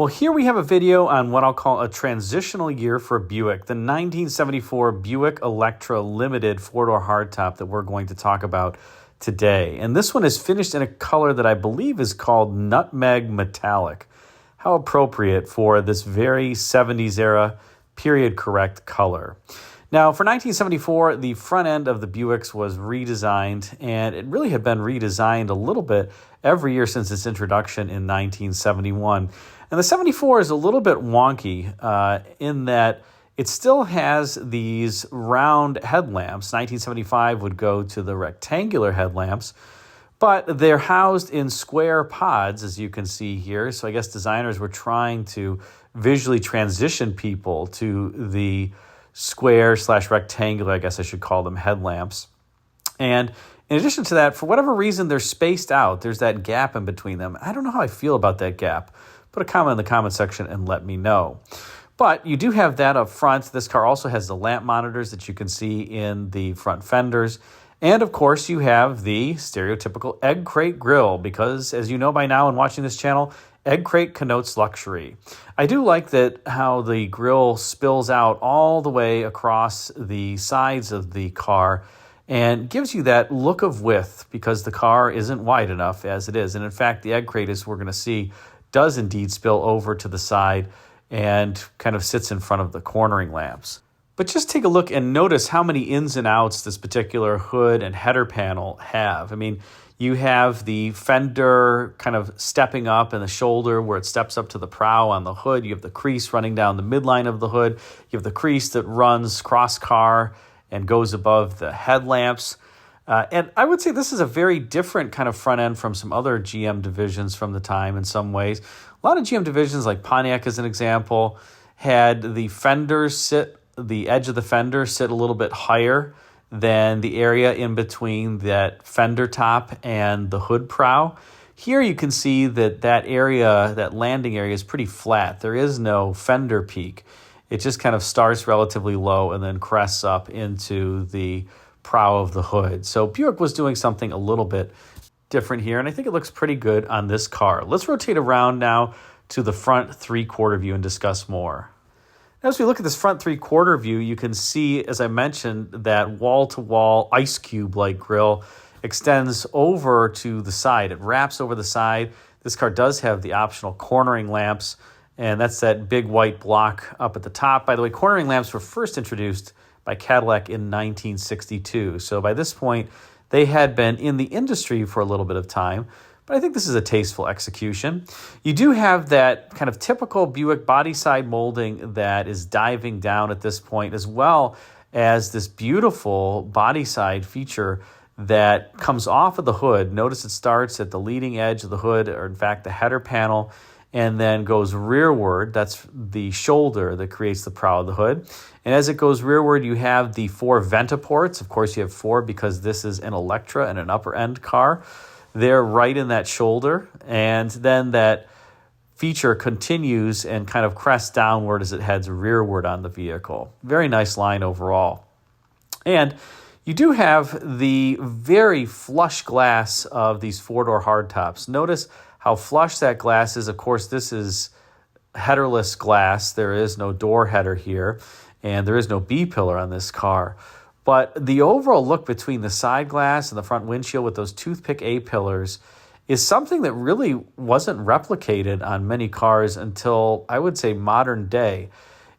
Well, here we have a video on what I'll call a transitional year for Buick, the 1974 Buick Electra Limited four-door hardtop that we're going to talk about today. And this one is finished in a color that I believe is called nutmeg metallic. How appropriate for this very 70s era period correct color. Now, for 1974, the front end of the Buicks was redesigned, and it really had been redesigned a little bit every year since its introduction in 1971. And the 74 is a little bit wonky in that it still has these round headlamps. 1975 would go to the rectangular headlamps, but they're housed in square pods, as you can see here. So I guess designers were trying to visually transition people to the square/rectangular, I guess I should call them, headlamps. And in addition to that, for whatever reason, they're spaced out. There's that gap in between them. I don't know how I feel about that gap. Put a comment in the comment section and let me know. But you do have that up front. This car also has the lamp monitors that you can see in the front fenders. And of course, you have the stereotypical egg crate grille because, as you know by now in watching this channel, egg crate connotes luxury. I do like that how the grille spills out all the way across the sides of the car and gives you that look of width because the car isn't wide enough as it is. And in fact, the egg crate, as we're going to see, does indeed spill over to the side and kind of sits in front of the cornering lamps. But just take a look and notice how many ins and outs this particular hood and header panel have. I mean, you have the fender kind of stepping up in the shoulder where it steps up to the prow on the hood. You have the crease running down the midline of the hood. You have the crease that runs cross-car and goes above the headlamps. And I would say this is a very different kind of front end from some other GM divisions from the time in some ways. A lot of GM divisions, like Pontiac as an example, had the edge of the fender sit a little bit higher than the area in between that fender top and the hood prow. Here you can see that area, that landing area, is pretty flat. There is no fender peak. It just kind of starts relatively low and then crests up into the prow of the hood. So Buick was doing something a little bit different here, and I think it looks pretty good on this car. Let's rotate around now to the front three-quarter view and discuss more. As we look at this front three-quarter view, you can see, as I mentioned, that wall-to-wall ice cube-like grille extends over to the side. It wraps over the side. This car does have the optional cornering lamps, and that's that big white block up at the top. By the way, cornering lamps were first introduced by Cadillac in 1962. So by this point, they had been in the industry for a little bit of time, but I think this is a tasteful execution. You do have that kind of typical Buick body side molding that is diving down at this point, as well as this beautiful body side feature that comes off of the hood. Notice it starts at the leading edge of the hood, or in fact the header panel, and then goes rearward. That's the shoulder that creates the prow of the hood. And as it goes rearward, you have the 4 Ventaports. Of course, you have 4 because this is an Electra and an upper-end car. They're right in that shoulder. And then that feature continues and kind of crests downward as it heads rearward on the vehicle. Very nice line overall. And you do have the very flush glass of these four-door hardtops. Notice how flush that glass is. Of course, this is headerless glass. There is no door header here, and there is no B-pillar on this car. But the overall look between the side glass and the front windshield with those toothpick A-pillars is something that really wasn't replicated on many cars until, I would say, modern day.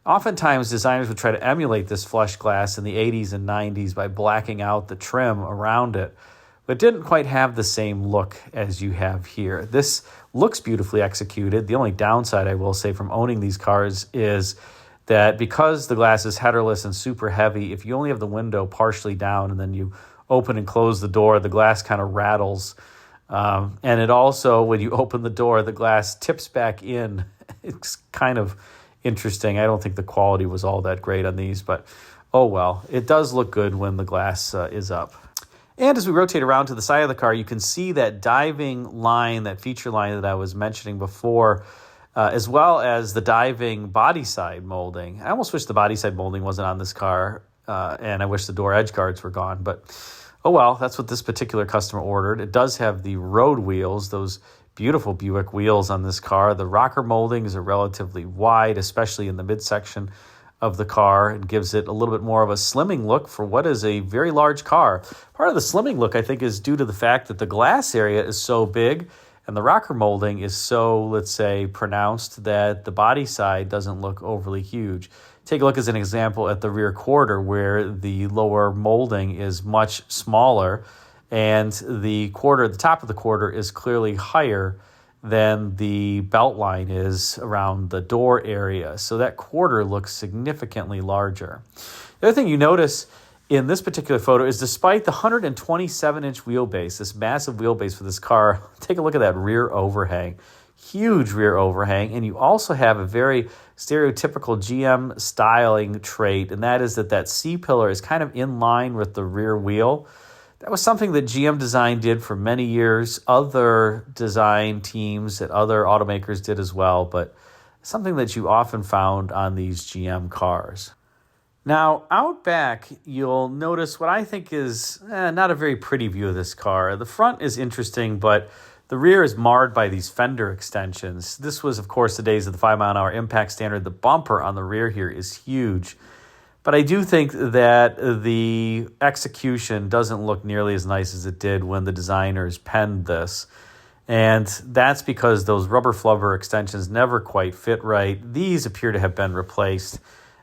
Oftentimes, designers would try to emulate this flush glass in the 80s and 90s by blacking out the trim around it, but didn't quite have the same look as you have here. This looks beautifully executed. The only downside, I will say, from owning these cars is that because the glass is headerless and super heavy, if you only have the window partially down and then you open and close the door, the glass kind of rattles. And it also, when you open the door, the glass tips back in. It's kind of interesting. I don't think the quality was all that great on these, but oh well. It does look good when the glass is up. And as we rotate around to the side of the car, you can see that diving line, that feature line that I was mentioning before, as well as the diving body side molding. I almost wish the body side molding wasn't on this car, and I wish the door edge guards were gone, but oh well, that's what this particular customer ordered. It does have the road wheels, those beautiful Buick wheels on this car. The rocker moldings are relatively wide, especially in the midsection of the car. It gives it a little bit more of a slimming look for what is a very large car. Part of the slimming look, I think, is due to the fact that the glass area is so big and the rocker molding is so, let's say, pronounced that the body side doesn't look overly huge. Take a look as an example at the rear quarter where the lower molding is much smaller and the top of the quarter is clearly higher than the belt line is around the door area. So that quarter looks significantly larger. The other thing you notice in this particular photo is despite the 127-inch wheelbase, this massive wheelbase for this car, take a look at that rear overhang. Huge rear overhang, and you also have a very stereotypical GM styling trait, and that is that C-pillar is kind of in line with the rear wheel. That was something that GM Design did for many years. Other design teams at other automakers did as well, but something that you often found on these GM cars. Now, out back, you'll notice what I think is not a very pretty view of this car. The front is interesting, but the rear is marred by these fender extensions. This was, of course, the days of the 5-mile-an-hour impact standard. The bumper on the rear here is huge. But I do think that the execution doesn't look nearly as nice as it did when the designers penned this. And that's because those rubber flubber extensions never quite fit right. These appear to have been replaced,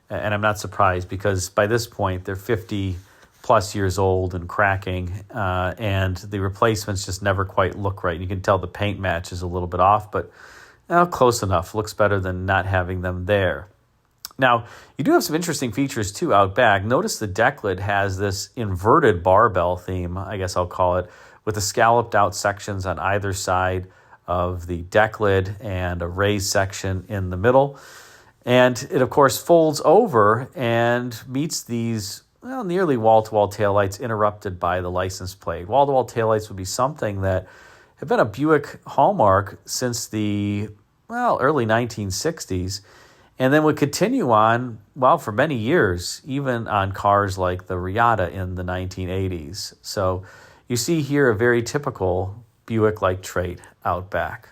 and I'm not surprised because by this point they're 50 plus years old and cracking, and the replacements just never quite look right. You can tell the paint match is a little bit off, but close enough. Looks better than not having them there. Now, you do have some interesting features, too, out back. Notice the deck lid has this inverted barbell theme, I guess I'll call it, with the scalloped out sections on either side of the deck lid and a raised section in the middle. And it, of course, folds over and meets these nearly wall-to-wall taillights interrupted by the license plate. Wall-to-wall taillights would be something that have been a Buick hallmark since the, early 1960s. And then would continue on, for many years, even on cars like the Riata in the 1980s. So you see here a very typical Buick-like trait out back.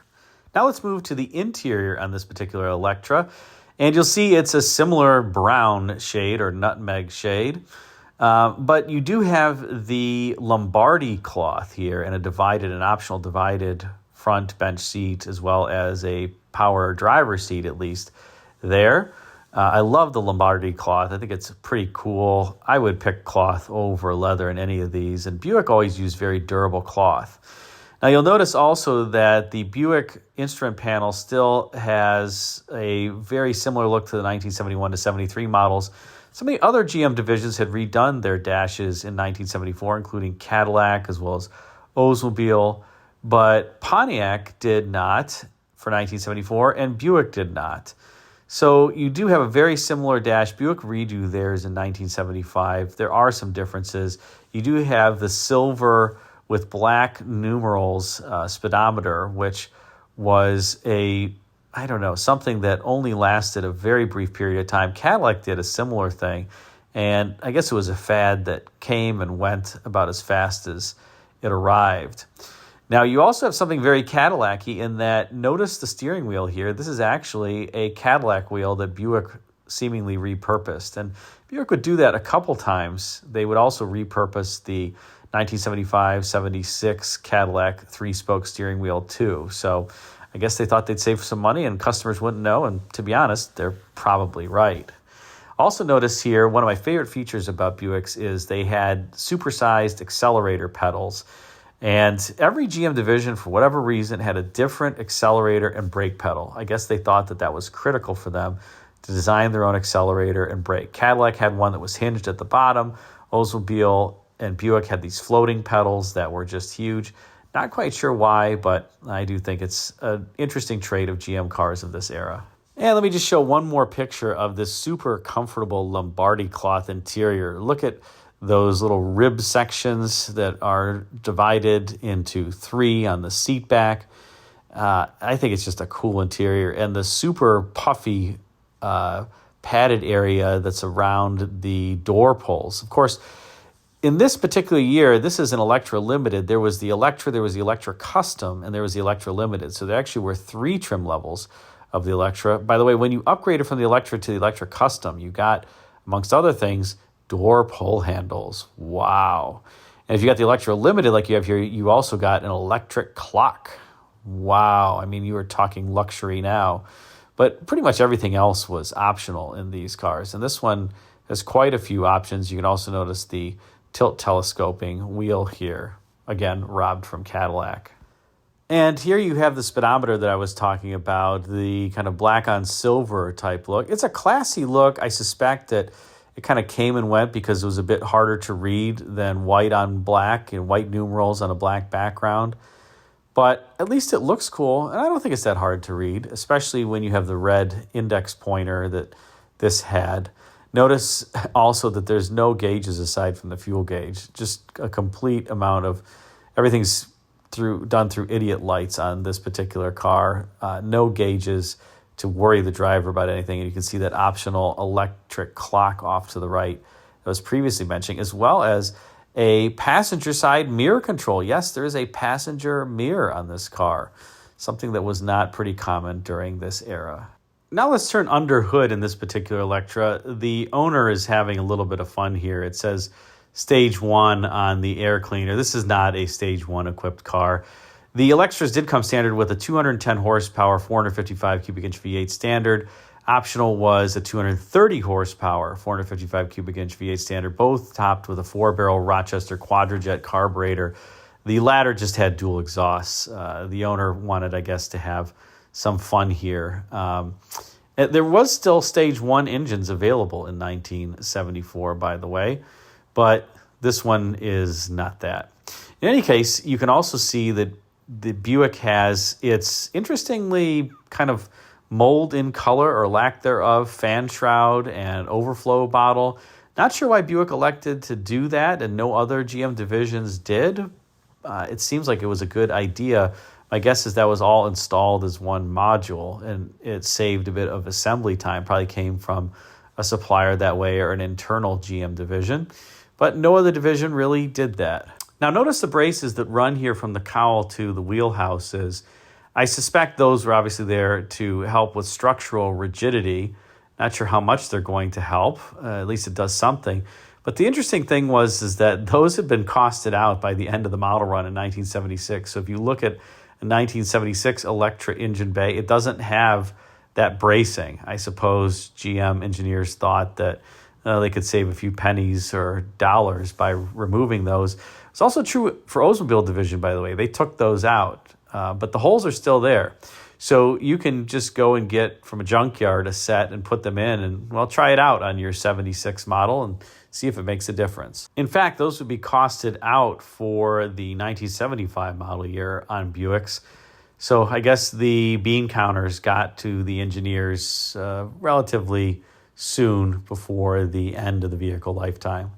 Now let's move to the interior on this particular Electra. And you'll see it's a similar brown shade or nutmeg shade. But you do have the Lombardi cloth here and an optional divided front bench seat as well as a power driver seat at least. There. I love the Lombardi cloth. I think it's pretty cool. I would pick cloth over leather in any of these, and Buick always used very durable cloth. Now you'll notice also that the Buick instrument panel still has a very similar look to the 1971 to 73 models. Some of the other GM divisions had redone their dashes in 1974, including Cadillac as well as Oldsmobile, but Pontiac did not for 1974, and Buick did not. So you do have a very similar dash. Buick redo theirs in 1975. There are some differences. You do have the silver with black numerals speedometer, which was something that only lasted a very brief period of time. Cadillac did a similar thing, and I guess it was a fad that came and went about as fast as it arrived. Now, you also have something very Cadillac-y in that, notice the steering wheel here. This is actually a Cadillac wheel that Buick seemingly repurposed. And Buick would do that a couple times. They would also repurpose the 1975-76 Cadillac three-spoke steering wheel too. So I guess they thought they'd save some money and customers wouldn't know. And to be honest, they're probably right. Also notice here, one of my favorite features about Buicks is they had supersized accelerator pedals. And every GM division, for whatever reason, had a different accelerator and brake pedal. I guess they thought that was critical for them to design their own accelerator and brake. Cadillac had one that was hinged at the bottom. Oldsmobile and Buick had these floating pedals that were just huge. Not quite sure why, but I do think it's an interesting trait of GM cars of this era. And let me just show one more picture of this super comfortable Lombardi cloth interior. Look at those little rib sections that are divided into three on the seat back. I think it's just a cool interior. And the super puffy padded area that's around the door pulls. Of course, In this particular year, this is an Electra Limited. There was the Electra, there was the Electra Custom, and there was the Electra Limited. So there actually were 3 trim levels of the Electra. By the way, when you upgraded from the Electra to the Electra Custom, you got, amongst other things, door pull handles. Wow. And if you got the Electra Limited like you have here, you also got an electric clock. Wow. I mean, you were talking luxury now. But pretty much everything else was optional in these cars. And this one has quite a few options. You can also notice the tilt telescoping wheel here. Again, robbed from Cadillac. And here you have the speedometer that I was talking about, the kind of black on silver type look. It's a classy look. I suspect that it kind of came and went because it was a bit harder to read than white on black and white numerals on a black background. But at least it looks cool, and I don't think it's that hard to read, especially when you have the red index pointer that this had. Notice also that there's no gauges aside from the fuel gauge, just a complete amount of everything's done through idiot lights on this particular car. No gauges to worry the driver about anything. And you can see that optional electric clock off to the right that was previously mentioned, as well as a passenger side mirror control. Yes, there is a passenger mirror on this car, something that was not pretty common during this era. Now let's turn under hood in this particular Electra. The owner is having a little bit of fun here. It says Stage 1 on the air cleaner. This is not a Stage 1 equipped car. The Electras did come standard with a 210 horsepower, 455 cubic inch V8 standard. Optional was a 230 horsepower, 455 cubic inch V8 standard, both topped with a 4-barrel Rochester Quadrajet carburetor. The latter just had dual exhausts. The owner wanted, I guess, to have some fun here. There was still Stage 1 engines available in 1974, by the way, but this one is not that. In any case, you can also see that the Buick has its interestingly kind of mold in color or lack thereof fan shroud and overflow bottle. Not sure why Buick elected to do that and no other GM divisions did. It seems like it was a good idea. My guess is that was all installed as one module, and it saved a bit of assembly time. Probably came from a supplier that way or an internal GM division, but no other division really did that. Now notice the braces that run here from the cowl to the wheelhouses. I suspect those were obviously there to help with structural rigidity. Not sure how much they're going to help. At least it does something. But the interesting thing is that those had been costed out by the end of the model run in 1976. So if you look at a 1976 Electra engine bay, it doesn't have that bracing. I suppose GM engineers thought that they could save a few pennies or dollars by removing those. It's also true for Oldsmobile division, by the way. They took those out, but the holes are still there. So you can just go and get from a junkyard a set and put them in and, well, try it out on your 76 model and see if it makes a difference. In fact, those would be costed out for the 1975 model year on Buicks. So I guess the bean counters got to the engineers relatively soon before the end of the vehicle lifetime.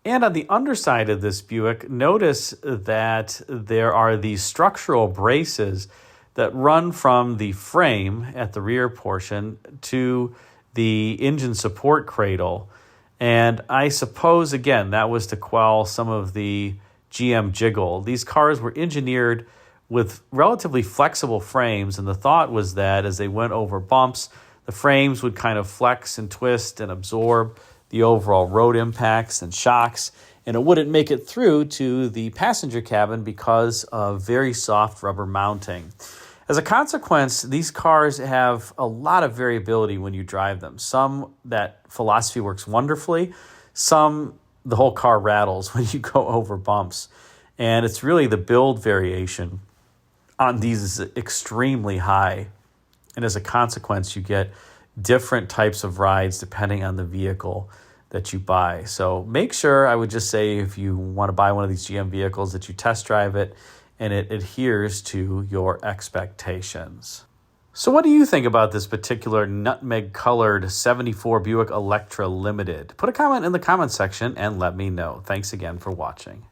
And on the underside of this Buick, notice that there are these structural braces that run from the frame at the rear portion to the engine support cradle. And I suppose, again, that was to quell some of the GM jiggle. These cars were engineered with relatively flexible frames, and the thought was that as they went over bumps, the frames would kind of flex and twist and absorb the overall road impacts and shocks, and it wouldn't make it through to the passenger cabin because of very soft rubber mounting. As a consequence, these cars have a lot of variability when you drive them. Some, that philosophy works wonderfully. Some, the whole car rattles when you go over bumps. And it's really the build variation on these is extremely high. And as a consequence, you get different types of rides depending on the vehicle that you buy. So make sure, I would just say, if you want to buy one of these GM vehicles, that you test drive it and it adheres to your expectations. So what do you think about this particular nutmeg-colored 74 Buick Electra Limited? Put a comment in the comment section and let me know. Thanks again for watching.